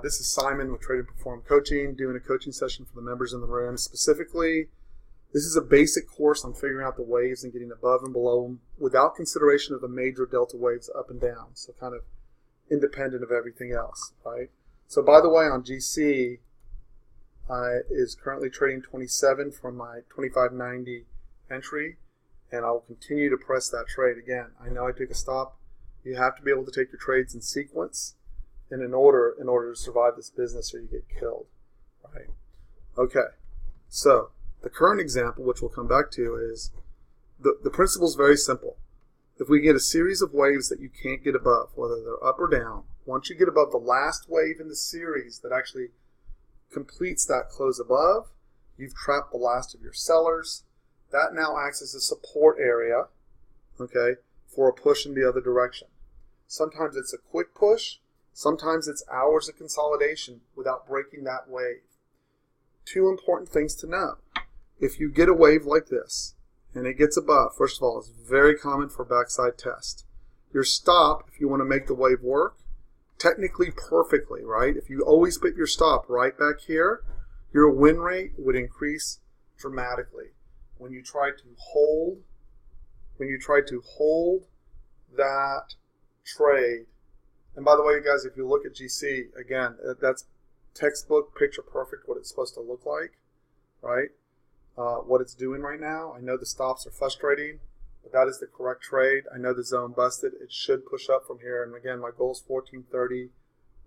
This is Simon with TRADENPERFORM Coaching, doing a coaching session for the members in the room. Specifically, this is a basic course on figuring out the waves and getting above and below them without consideration of the major delta waves up and down, so kind of independent of everything else, right? So by the way, on GC, is currently trading 27 from my 25.90 entry, and I will continue to press that trade. Again, I know I took a stop. You have to be able to take your trades in sequence and in order to survive this business, or you get killed, right? Okay, so the current example, which we'll come back to, is the principle is very simple. If we get a series of waves that you can't get above, whether they're up or down, once you get above the last wave in the series that actually completes that close above, you've trapped the last of your sellers. That now acts as a support area, okay, for a push in the other direction. Sometimes it's a quick push. Sometimes it's hours of consolidation without breaking that wave. Two important things to know. If you get a wave like this and it gets above, first of all, it's very common for backside test. Your stop, if you want to make the wave work, technically perfectly, right? If you always put your stop right back here, your win rate would increase dramatically. When you try to hold that trade, and by the way, guys, if you look at GC, again, that's textbook, picture perfect, what it's supposed to look like, right? What it's doing right now. I know the stops are frustrating, but that is the correct trade. I know the zone busted. It should push up from here. And again, my goal is 1430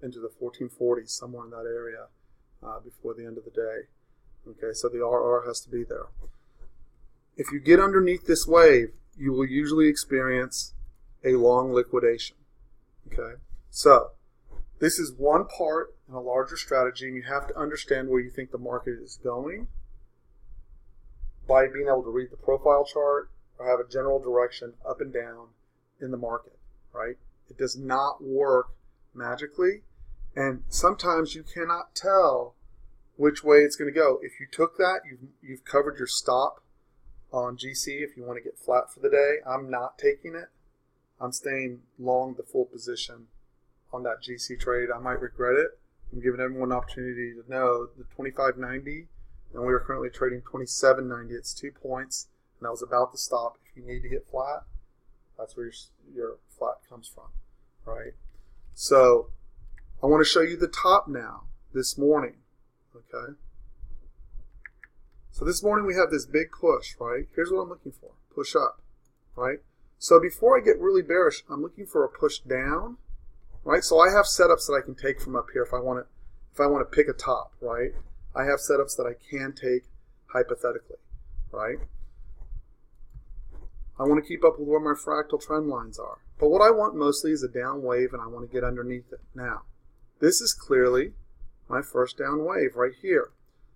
into the 1440s, somewhere in that area before the end of the day. Okay, so the RR has to be there. If you get underneath this wave, you will usually experience a long liquidation. Okay, so this is one part in a larger strategy, and you have to understand where you think the market is going by being able to read the profile chart or have a general direction up and down in the market, right? It does not work magically, and sometimes you cannot tell which way it's going to go. If you took that, you've covered your stop on GC if you want to get flat for the day. I'm not taking it. I'm staying long the full position on that GC trade. I might regret it. I'm giving everyone an opportunity to know the 25.90, and we are currently trading 27.90. It's 2 points, and that was about the stop. If you need to get flat, that's where your flat comes from, right? So I want to show you the top now this morning, okay? So this morning we have this big push, right? Here's what I'm looking for, push up, right? So before I get really bearish, I'm looking for a push down, right? So I have setups that I can take from up here if I want to pick a top, right? I have setups that I can take hypothetically, right? I want to keep up with where my fractal trend lines are. But what I want mostly is a down wave, and I want to get underneath it. Now, this is clearly my first down wave right here.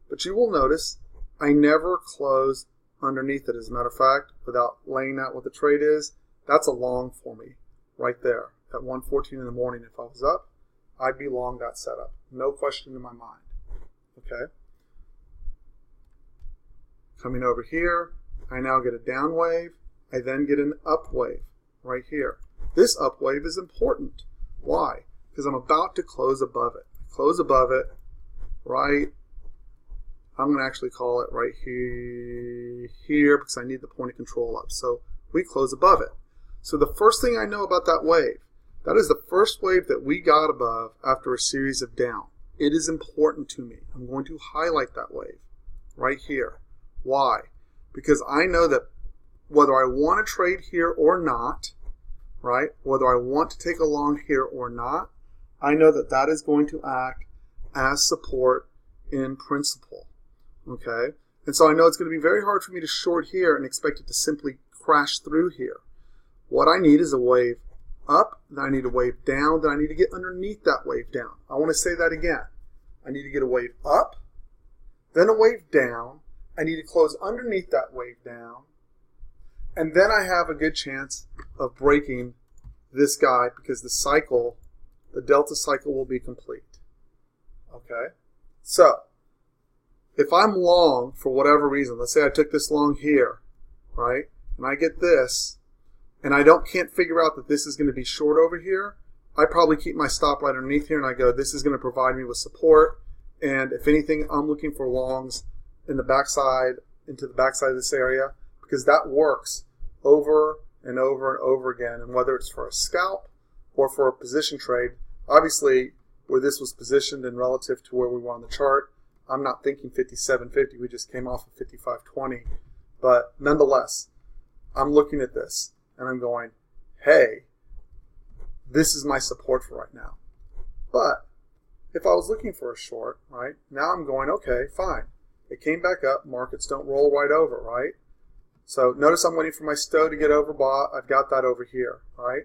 But you will notice I never close underneath it. As a matter of fact, without laying out what the trade is, that's a long for me right there at 1:14 in the morning. If I was up, I'd be long that setup. No question in my mind. Okay. Coming over here, I now get a down wave. I then get an up wave right here. This up wave is important. Why? Because I'm about to close above it. Close above it, right? I'm going to actually call it right here because I need the point of control up. So we close above it. So the first thing I know about that wave, that is the first wave that we got above after a series of down. It is important to me. I'm going to highlight that wave right here. Why? Because I know that whether I want to trade here or not, right, whether I want to take a long here or not, I know that that is going to act as support in principle. Okay? And so I know it's going to be very hard for me to short here and expect it to simply crash through here. What I need is a wave up, then I need a wave down, then I need to get underneath that wave down. I want to say that again. I need to get a wave up, then a wave down. I need to close underneath that wave down, and then I have a good chance of breaking this guy because the cycle, the delta cycle, will be complete. Okay? So, if I'm long for whatever reason, let's say I took this long here, right? And I get this, and I can't figure out that this is going to be short over here, I probably keep my stop right underneath here and I go, this is going to provide me with support. And if anything, I'm looking for longs in the backside, into the backside of this area, because that works over and over and over again. And whether it's for a scalp or for a position trade, obviously where this was positioned and relative to where we were on the chart, I'm not thinking 57.50. We just came off of 55.20. But nonetheless, I'm looking at this and I'm going, hey, this is my support for right now. But if I was looking for a short, right, now I'm going, okay, fine. It came back up. Markets don't roll right over, right? So notice I'm waiting for my stow to get overbought. I've got that over here, right?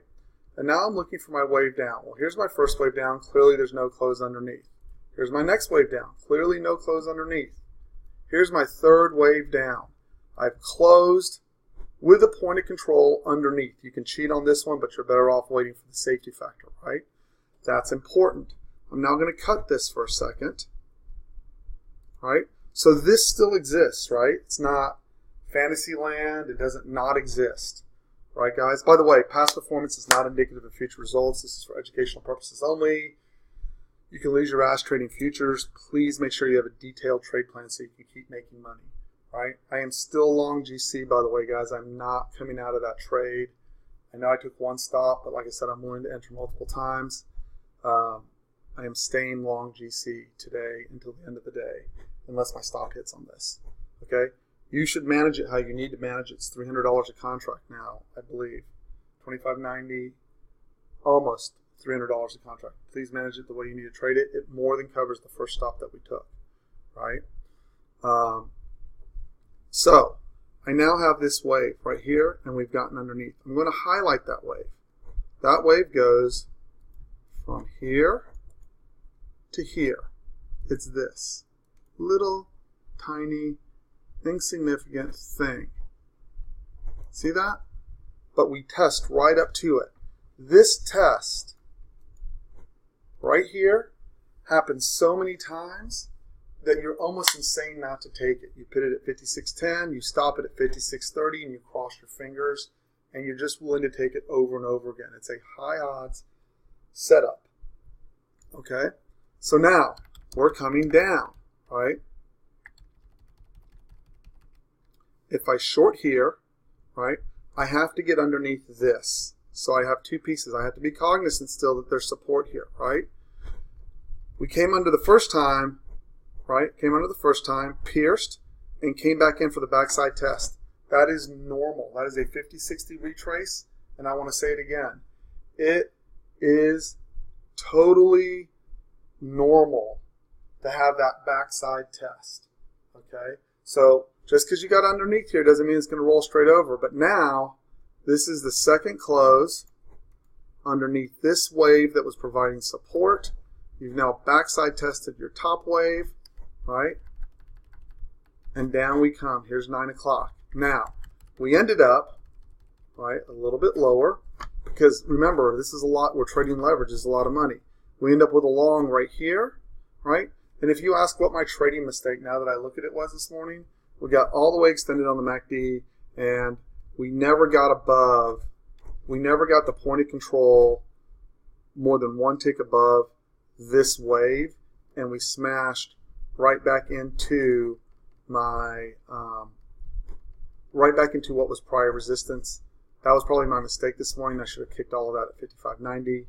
And now I'm looking for my wave down. Well, here's my first wave down. Clearly there's no close underneath. Here's my next wave down. Clearly no close underneath. Here's my third wave down. I've closed with a point of control underneath. You can cheat on this one, but you're better off waiting for the safety factor, right? That's important. I'm now going to cut this for a second, right? So this still exists, right? It's not fantasy land. It doesn't not exist, right, guys? By the way, past performance is not indicative of future results. This is for educational purposes only. You can lose your ass trading futures. Please make sure you have a detailed trade plan so you can keep making money. Right? I am still long GC, by the way, guys. I'm not coming out of that trade. I know I took one stop, but like I said, I'm willing to enter multiple times. I am staying long GC today until the end of the day, unless my stop hits on this. Okay? You should manage it how you need to manage it. It's $300 a contract now, I believe. $25.90, almost $300 a contract. Please manage it the way you need to trade it. It more than covers the first stop that we took. Right? So I now have this wave right here, and we've gotten underneath. I'm going to highlight that wave. That wave goes from here to here. It's this little, tiny, insignificant thing. See that? But we test right up to it. This test right here happens so many times that you're almost insane not to take it. You put it at 56.10, you stop it at 56.30, and you cross your fingers, and you're just willing to take it over and over again. It's a high odds setup. Okay? So now, we're coming down, right? If I short here, right, I have to get underneath this. So I have two pieces. I have to be cognizant still that there's support here, right? We came under the first time, right? Came under the first time, pierced, and came back in for the backside test. That is normal. That is a 50-60 retrace, and I want to say it again. It is totally normal to have that backside test, okay? So just because you got underneath here doesn't mean it's going to roll straight over, but now this is the second close underneath this wave that was providing support. You've now backside tested your top wave, right? And down we come. Here's 9 o'clock. Now, we ended up, right, a little bit lower because remember, this is a lot. We're trading leverage. It's a lot of money. We end up with a long right here, right? And if you ask what my trading mistake now that I look at it was this morning, we got all the way extended on the MACD and we never got above, we never got the point of control more than one tick above this wave, and we smashed right back into my right back into what was prior resistance. That was probably my mistake this morning. I should have kicked all of that at 55.90.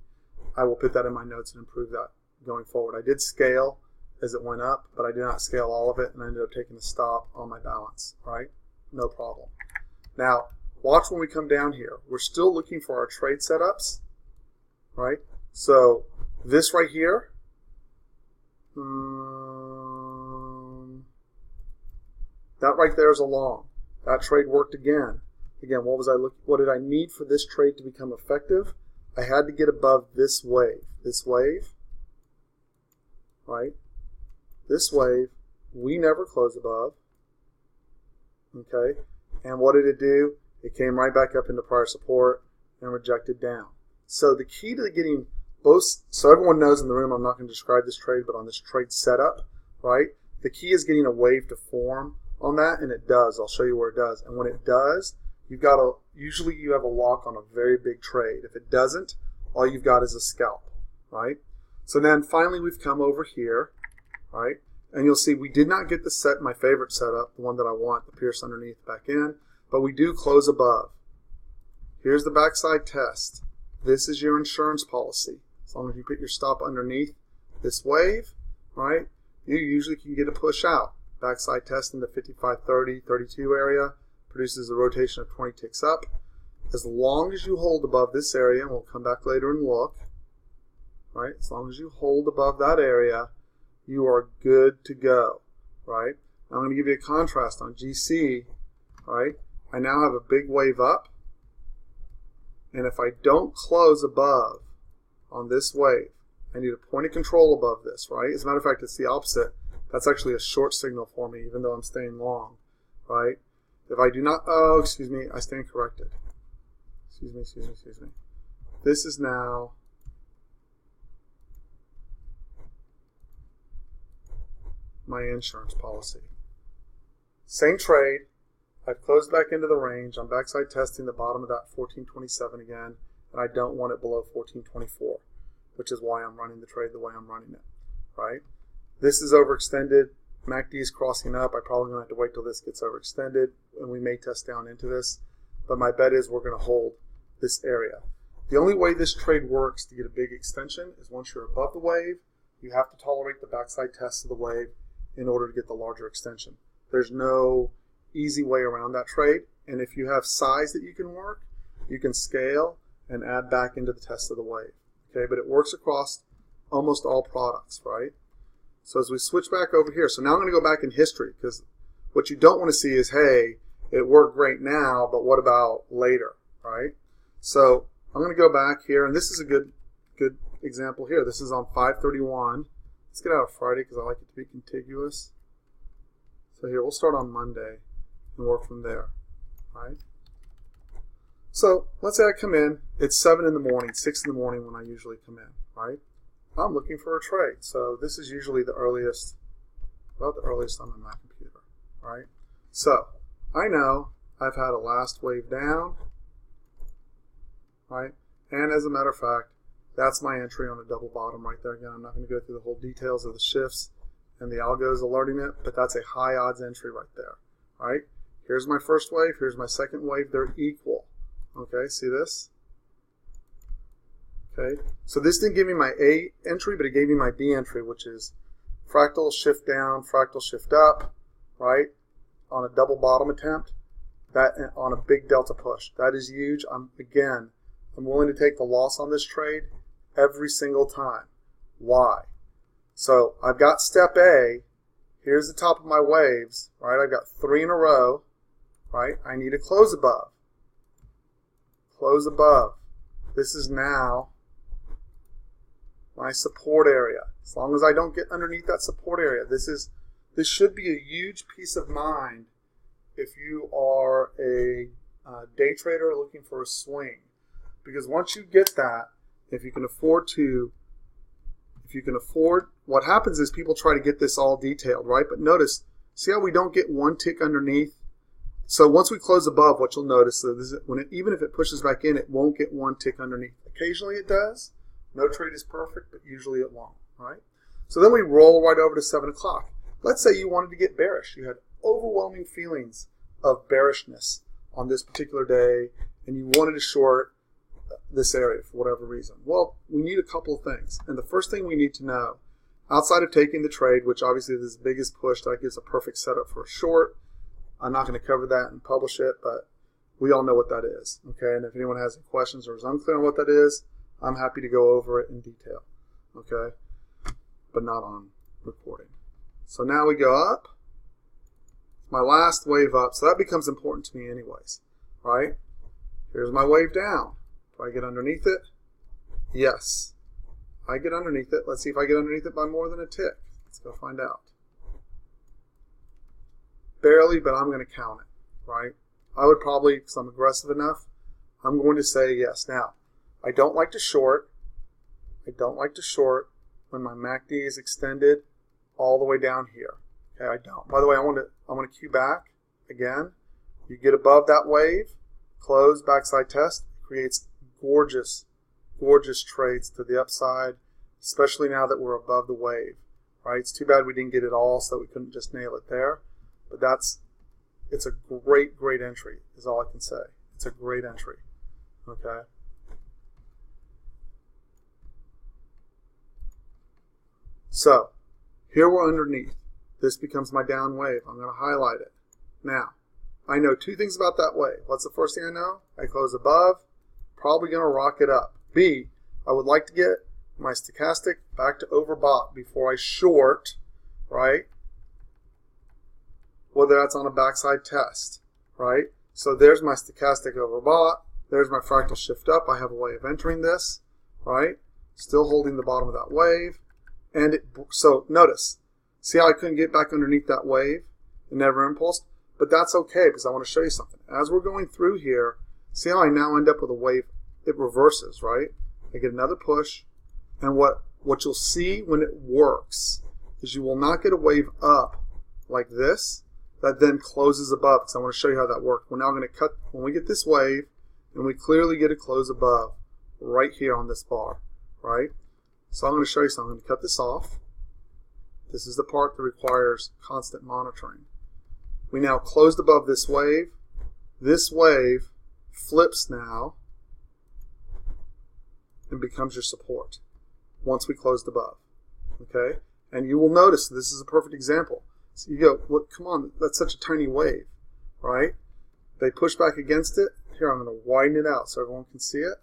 I will put that in my notes and improve that going forward. I did scale as it went up, but I did not scale all of it, and I ended up taking a stop on my balance, right? No problem. Now, watch when we come down here. We're still looking for our trade setups, right? So this right here, that right there is a long. That trade worked again. Again, what did I need for this trade to become effective? I had to get above this wave. This wave, right? This wave, we never close above. Okay? And what did it do? It came right back up into prior support and rejected down. So the key to getting both, so everyone knows in the room I'm not going to describe this trade, but on this trade setup, right? The key is getting a wave to form on that, and it does. I'll show you where it does. And when it does, you've got usually you have a lock on a very big trade. If it doesn't, all you've got is a scalp, right? So then finally we've come over here, right? And you'll see we did not get the set, my favorite setup, the one that I want, the pierce underneath back in, but we do close above. Here's the backside test. This is your insurance policy. As long as you put your stop underneath this wave, right, you usually can get a push out. Backside test in the 55, 30, 32 area produces a rotation of 20 ticks up. As long as you hold above this area, and we'll come back later and look, right, as long as you hold above that area, you are good to go, right? Now I'm going to give you a contrast on GC, right? I now have a big wave up, and if I don't close above on this wave, I need a point of control above this, right? As a matter of fact, it's the opposite. That's actually a short signal for me, even though I'm staying long, right? If I do not, oh, excuse me, I stand corrected. Excuse me. This is now my insurance policy. Same trade. I've closed back into the range. I'm backside testing the bottom of that 1427 again, and I don't want it below 1424, which is why I'm running the trade the way I'm running it, right? This is overextended. MACD is crossing up. I'm probably going to have to wait till this gets overextended, and we may test down into this, but my bet is we're going to hold this area. The only way this trade works to get a big extension is once you're above the wave, you have to tolerate the backside test of the wave in order to get the larger extension. There's no easy way around that trade, and if you have size that you can work, you can scale and add back into the test of the wave. Okay, but it works across almost all products, right? So as we switch back over here, so now I'm going to go back in history, because what you don't want to see is, hey, it worked great now, but what about later, right? So I'm going to go back here, and this is a good example here. This is on 5/31. Let's get out of Friday because I like it to be contiguous. So here, we'll start on Monday and work from there, right? So let's say I come in. It's 7 in the morning, 6 in the morning when I usually come in, right? I'm looking for a trade. So this is usually the earliest, about the earliest on my computer, right? So I know I've had a last wave down, right? And as a matter of fact, that's my entry on a double bottom right there. Again, I'm not going to go through the whole details of the shifts and the algos alerting it, but that's a high odds entry right there, right? Here's my first wave. Here's my second wave. They're equal. Okay, see this? Okay, so this didn't give me my A entry, but it gave me my B entry, which is fractal shift down, fractal shift up, right? On a double bottom attempt, that on a big delta push. That is huge. I'm willing to take the loss on this trade every single time. Why? So I've got step A. Here's the top of my waves, right? I've got 3 in a row, right? I need to close above. Close above. This is now my support area. As long as I don't get underneath that support area, this should be a huge peace of mind if you are a day trader looking for a swing. Because once you get that, if you can afford, what happens is people try to get this all detailed, right? But notice, see how we don't get one tick underneath? So once we close above, what you'll notice is even if it pushes back in, it won't get one tick underneath. Occasionally it does. No trade is perfect, but usually it won't, right? So then we roll right over to 7 o'clock. Let's say you wanted to get bearish. You had overwhelming feelings of bearishness on this particular day, and you wanted to short this area for whatever reason. Well, we need a couple of things. And the first thing we need to know, outside of taking the trade, which obviously is the biggest push, that gives a perfect setup for a short. I'm not going to cover that and publish it, but we all know what that is. Okay, and if anyone has any questions or is unclear on what that is, I'm happy to go over it in detail. Okay, but not on recording. So now we go up. My last wave up, so that becomes important to me anyways, right? Here's my wave down. Do I get underneath it? Yes. I get underneath it. Let's see if I get underneath it by more than a tick. Let's go find out. Barely, but I'm going to count it, right? I would probably, because I'm aggressive enough, I'm going to say yes. Now, I don't like to short. I don't like to short when my MACD is extended all the way down here. Okay, I don't. By the way, I want to cue back again. You get above that wave, close, backside test, creates gorgeous, gorgeous trades to the upside, especially now that we're above the wave, right? It's too bad we didn't get it all, so we couldn't just nail it there. But it's a great, great entry is all I can say. It's a great entry, okay? So here we're underneath. This becomes my down wave. I'm going to highlight it. Now, I know two things about that wave. What's the first thing I know? I close above, probably going to rock it up. B, I would like to get my stochastic back to overbought before I short, right? Whether that's on a backside test, right? So there's my stochastic overbought. There's my fractal shift up. I have a way of entering this, right? Still holding the bottom of that wave. And so notice, see how I couldn't get back underneath that wave? It never impulsed. But that's okay because I want to show you something. As we're going through here, see how I now end up with a wave? It reverses, right? I get another push. And what you'll see when it works is you will not get a wave up like this that then closes above, because I want to show you how that works. We're now going to cut, when we get this wave, and we clearly get a close above right here on this bar, right? So I'm going to show you something. I'm going to cut this off. This is the part that requires constant monitoring. We now closed above this wave. This wave flips now and becomes your support once we closed above, okay? And you will notice this is a perfect example. So you go, look, come on, that's such a tiny wave, right? They push back against it. Here, I'm going to widen it out so everyone can see it.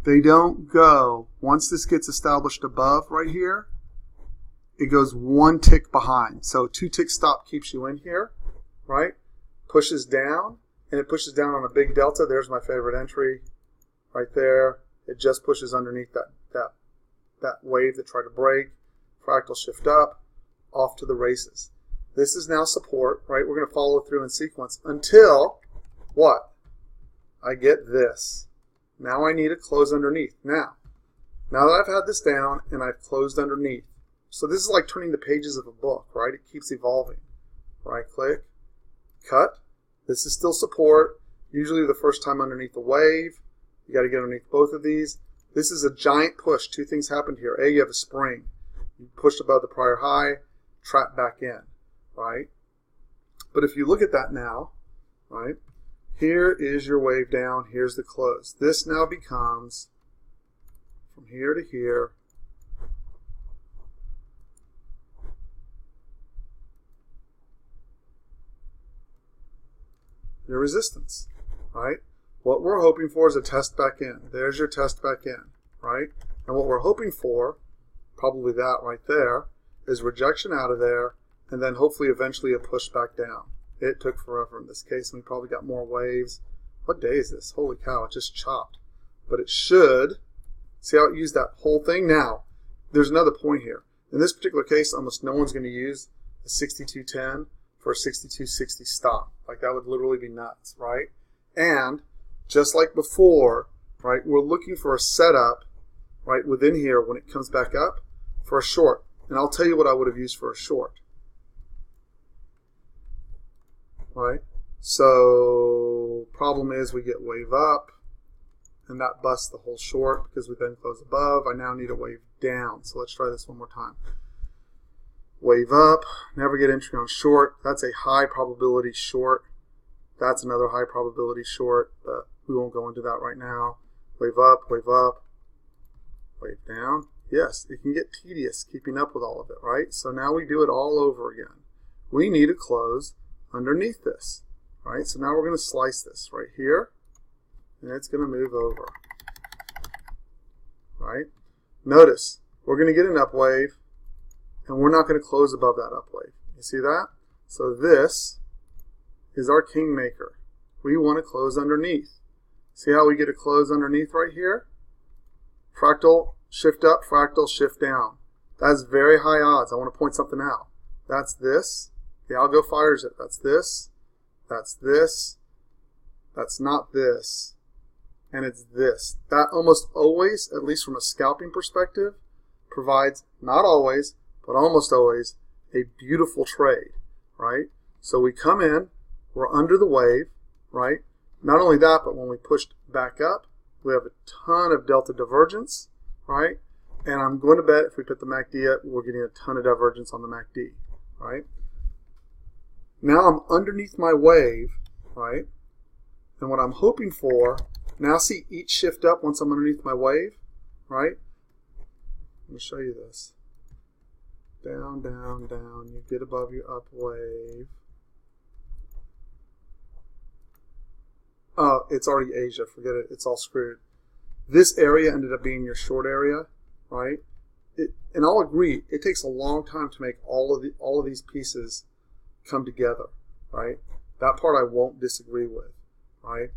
They don't go, once this gets established above right here, it goes one tick behind. So 2 tick stop keeps you in here, right? Pushes down, and it pushes down on a big delta. There's my favorite entry right there. It just pushes underneath that wave that tried to break. Fractal shift up, off to the races. This is now support, right? We're going to follow through in sequence until what? I get this. Now I need to close underneath. Now that I've had this down and I've closed underneath, so this is like turning the pages of a book, right? It keeps evolving. Right click, cut. This is still support. Usually the first time underneath the wave, you got to get underneath both of these. This is a giant push. Two things happened here. A, you have a spring. You pushed above the prior high, trap back in, right? But if you look at that now, right, here is your wave down. Here's the close. This now becomes from here to here. Your resistance, right? What we're hoping for is a test back in. There's your test back in, right? And what we're hoping for, probably that right there, is rejection out of there, and then hopefully eventually a push back down. It took forever in this case, and we probably got more waves. What day is this? Holy cow, it just chopped. But it should, see how it used that whole thing? Now, there's another point here. In this particular case, almost no one's going to use a 6210 for a 6260 stop. Like that would literally be nuts, right? And just like before, right, we're looking for a setup, right, within here when it comes back up for a short. And I'll tell you what I would have used for a short. Right? So problem is we get wave up, and that busts the whole short because we then close above. I now need a wave down. So let's try this one more time. Wave up, never get entry on short. That's a high probability short. That's another high probability short, but we won't go into that right now. Wave up, wave down. Yes, it can get tedious keeping up with all of it, right? So now we do it all over again. We need to close underneath this, right? So now we're going to slice this right here, and it's going to move over, right? Notice, we're going to get an up wave, and we're not going to close above that up wave. You see that? So this is our kingmaker. We want to close underneath. See how we get a close underneath right here? Fractal shift up, fractal shift down. That's very high odds. I want to point something out. That's this. The algo fires it. That's this. That's this. That's not this. And it's this. That almost always, at least from a scalping perspective, provides, not always, but almost always, a beautiful trade, right? So we come in, we're under the wave, right? Not only that, but when we pushed back up, we have a ton of delta divergence, right? And I'm going to bet if we put the MACD up, we're getting a ton of divergence on the MACD, right? Now I'm underneath my wave, right? And what I'm hoping for, now see each shift up once I'm underneath my wave, right? Let me show you this. Down, down, down. You get above your up wave. Oh, it's already Asia. Forget it. It's all screwed. This area ended up being your short area, right? And I'll agree, it takes a long time to make all of these pieces come together, right? That part I won't disagree with, right?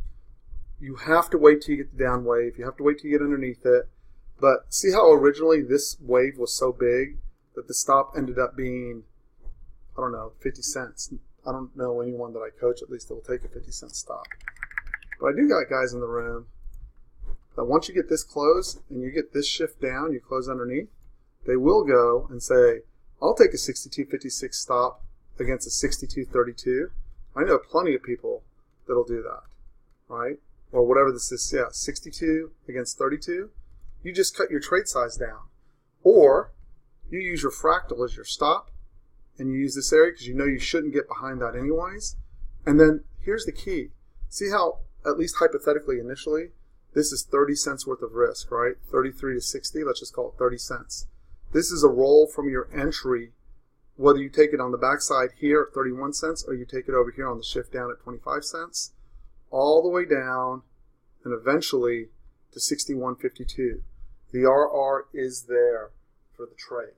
You have to wait till you get the down wave. You have to wait till you get underneath it. But see how originally this wave was so big that the stop ended up being, I don't know, 50 cents. I don't know anyone that I coach, at least, that will take a 50-cent stop. But I do got guys in the room that once you get this close and you get this shift down, you close underneath, they will go and say, I'll take a 62.56 stop against a 62.32. I know plenty of people that'll do that, right? Or whatever this is, yeah, 62 against 32. You just cut your trade size down. Or you use your fractal as your stop, and you use this area because you know you shouldn't get behind that anyways. And then here's the key. See how, at least hypothetically initially, this is 30 cents worth of risk, right? 33 to 60, let's just call it 30 cents. This is a roll from your entry, whether you take it on the backside here at 31 cents or you take it over here on the shift down at 25 cents, all the way down and eventually to 61.52. The RR is there for the trade,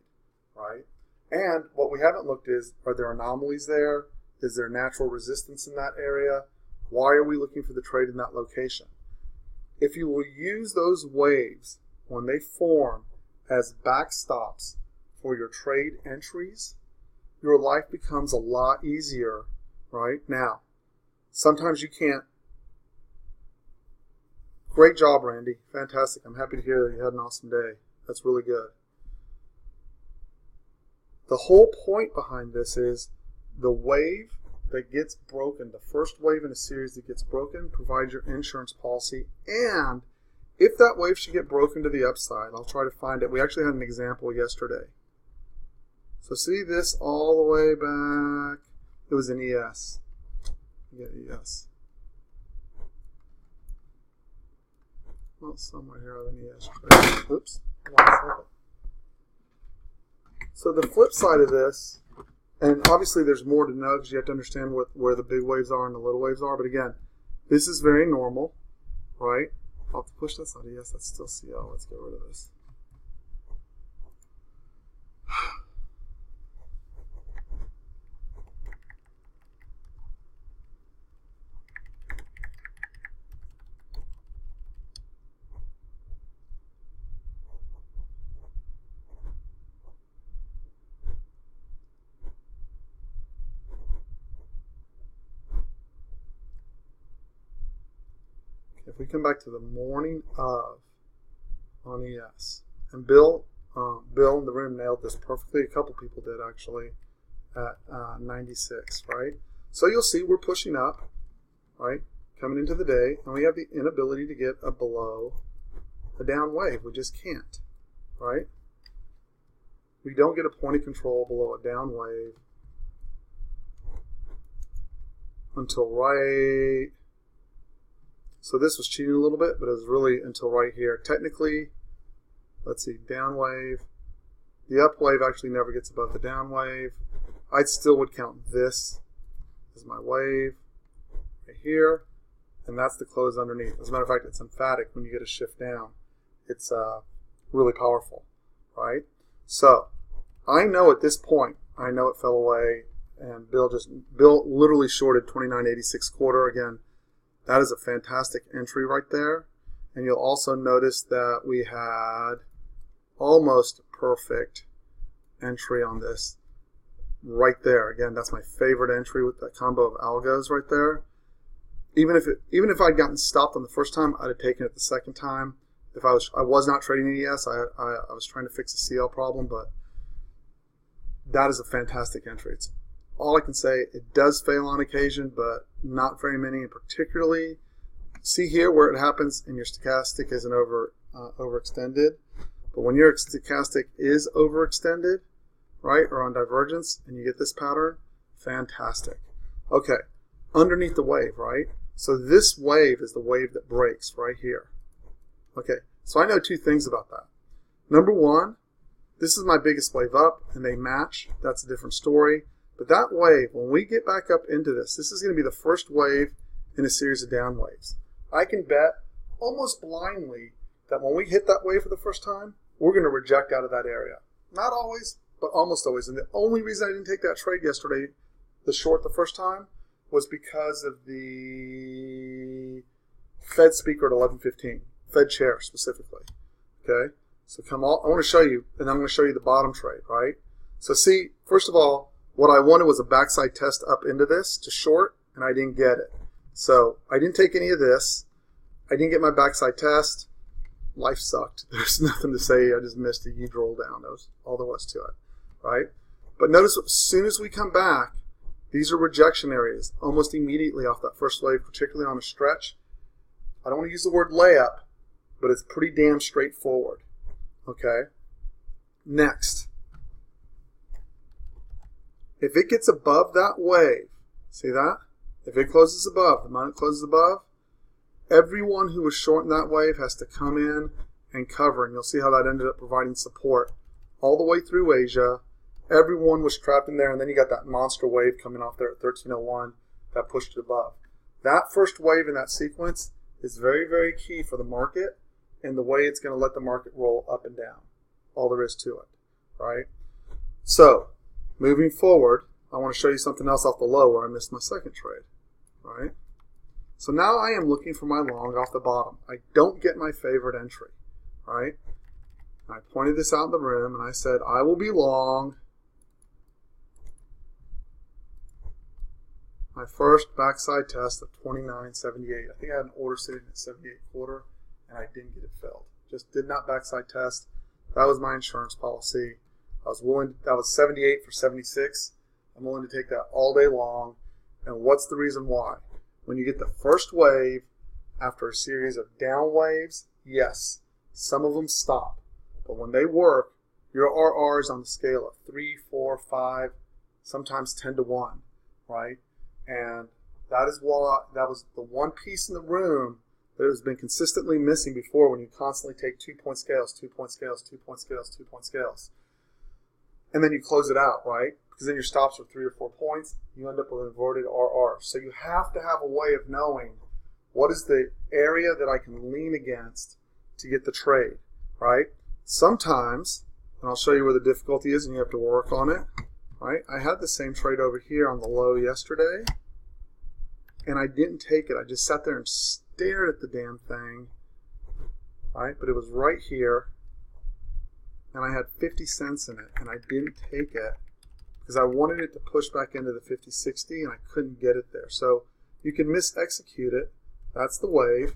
right? And what we haven't looked is, are there anomalies there? Is there natural resistance in that area? Why are we looking for the trade in that location? If you will use those waves when they form as backstops for your trade entries, your life becomes a lot easier, right? Now, sometimes you can't. Great job, Randy. Fantastic. I'm happy to hear that you had an awesome day. That's really good. The whole point behind this is the wave that gets broken, the first wave in a series that gets broken, provides your insurance policy. And if that wave should get broken to the upside, I'll try to find it. We actually had an example yesterday. So see this all the way back. It was an ES. Yeah, ES. Well, somewhere here I have an ES trade. Oops. So the flip side of this, and obviously there's more to know because you have to understand where the big waves are and the little waves are. But again, this is very normal, right? I'll have to push this on ES. That's still CL. Let's get rid of this. If we come back to the morning of on ES, and Bill in the room nailed this perfectly. A couple people did actually at 96, right? So you'll see we're pushing up, right, coming into the day, and we have the inability to get below a down wave. We just can't, right? We don't get a point of control below a down wave until right. So this was cheating a little bit, but it was really until right here. Technically, let's see, down wave. The up wave actually never gets above the down wave. I still would count this as my wave right here, and that's the close underneath. As a matter of fact, it's emphatic when you get a shift down. It's really powerful, right? So I know at this point, I know it fell away, and Bill literally shorted 29.86 quarter again. That is a fantastic entry right there. And you'll also notice that we had almost perfect entry on this right there. Again, that's my favorite entry with that combo of algos right there. Even if I'd gotten stopped on the first time, I'd have taken it the second time. If I was not trading ES, I was trying to fix a CL problem, but that is a fantastic entry. It's all I can say, it does fail on occasion, but not very many, and particularly see here where it happens and your stochastic isn't overextended. But when your stochastic is overextended, right, or on divergence, and you get this pattern, fantastic. Okay, underneath the wave, right? So this wave is the wave that breaks right here. Okay, so I know two things about that. Number one, this is my biggest wave up, and they match. That's a different story. But that wave, when we get back up into this is going to be the first wave in a series of down waves. I can bet almost blindly that when we hit that wave for the first time, we're going to reject out of that area. Not always, but almost always. And the only reason I didn't take that trade yesterday, the short the first time, was because of the Fed speaker at 11:15, Fed chair specifically. Okay, so I want to show you, and I'm going to show you the bottom trade, right? So see, first of all, what I wanted was a backside test up into this to short, and I didn't get it. So I didn't take any of this. I didn't get my backside test. Life sucked. There's nothing to say. I just missed a huge roll down. That was all there was to it, right? But notice as soon as we come back, these are rejection areas almost immediately off that first wave, particularly on a stretch. I don't want to use the word layup, but it's pretty damn straightforward. Okay? Next. If it gets above that wave, see that? If it closes above, the moment it closes above, everyone who was short in that wave has to come in and cover, and you'll see how that ended up providing support all the way through Asia. Everyone was trapped in there, and then you got that monster wave coming off there at 1301 that pushed it above. That first wave in that sequence is very, very key for the market and the way it's going to let the market roll up and down. All there is to it, right? So, moving forward, I want to show you something else off the low where I missed my second trade, right? So now I am looking for my long off the bottom. I don't get my favorite entry, right? I pointed this out in the room, and I said, I will be long my first backside test of 29.78. I think I had an order sitting at 78.25, and I didn't get it filled. Just did not backside test. That was my insurance policy. That was 78 for 76. I'm willing to take that all day long. And what's the reason why? When you get the first wave after a series of down waves, yes, some of them stop. But when they work, your RR is on the scale of 3, 4, 5, sometimes 10 to 1, right? And that is why that was the one piece in the room that has been consistently missing before when you constantly take 2-point scales, 2-point scales, 2-point scales, 2-point scales. And then you close it out, right? Because then your stops are 3 or 4 points. You end up with an inverted RR. So you have to have a way of knowing what is the area that I can lean against to get the trade, right? Sometimes, and I'll show you where the difficulty is and you have to work on it, right? I had the same trade over here on the low yesterday, and I didn't take it. I just sat there and stared at the damn thing, right? But it was right here, and I had 50 cents in it, and I didn't take it because I wanted it to push back into the 50-60, and I couldn't get it there. So you can mis-execute it. That's the wave.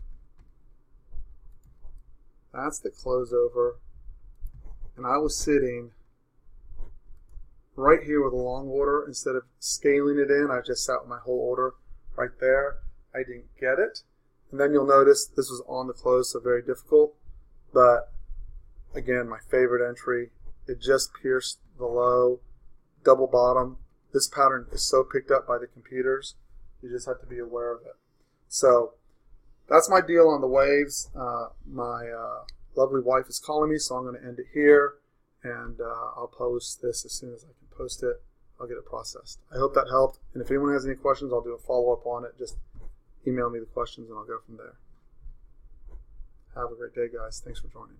That's the closeover. And I was sitting right here with a long order. Instead of scaling it in, I just sat with my whole order right there. I didn't get it. And then you'll notice this was on the close, so very difficult. But again, my favorite entry, it just pierced the low, double bottom. This pattern is so picked up by the computers, you just have to be aware of it. So that's my deal on the waves. My lovely wife is calling me, so I'm going to end it here, and I'll post this as soon as I can post it. I'll get it processed. I hope that helped, and if anyone has any questions, I'll do a follow-up on it. Just email me the questions, and I'll go from there. Have a great day, guys. Thanks for joining.